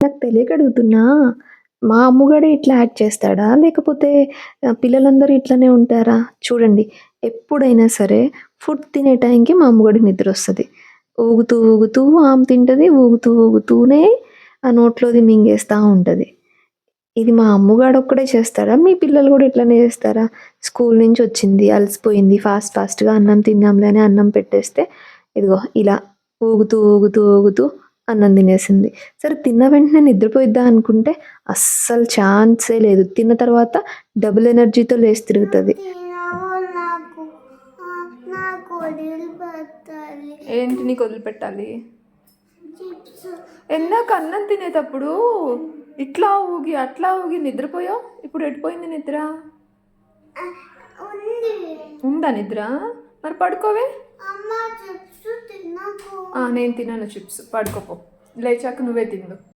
నాకు తెలియక అడుగుతున్నా. మా అమ్ముగాడే ఇట్లా యాక్ట్ చేస్తాడా? లేకపోతే పిల్లలందరూ ఇట్లనే ఉంటారా? చూడండి, ఎప్పుడైనా సరే ఫుడ్ తినే టైంకి మా అమ్ముగాడికి నిద్రొస్తది. ఊగుతూ, ఊగుతూ ఆమె తింటది. ఊగుతూ, ఊగుతూనే ఆ నోట్లోది మింగేస్తా ఉంటది. ఇది మా అమ్ముగాడొక్కడే చేస్తాడా? మీ పిల్లలు గూడా ఇట్లనే చేస్తారా? స్కూల్ నుంచొచ్చింది, అలసిపోయింది, ఫాస్ట్‌గా అన్నం తిందాంలే అని అన్నం పెట్టేస్తే, ఇదిగో ఇలా ఊగుతూ, ఊగుతూ, ఊగుతూ అన్నం తినేసింది. సరే తిన్న వెంటనే నిద్రపోయిద్దా అనుకుంటే అస్సలు ఛాన్సే లేదు. తిన్న తర్వాత డబుల్ ఎనర్జీతో లేసి తిరుగుతది. ఏంటి నీకు వదిలిపెట్టాలి? ఎందాక అన్నం తినేటప్పుడు ఇట్లా ఊగి అట్లా ఊగి నిద్రపోయావు. ఇప్పుడు ఎటుపోయింది నిద్ర? ఉందా నిద్ర? మరి పడుకోవే. నేను తినను చిప్స్. పడుకోపో. లేచాక నువ్వే తిందు.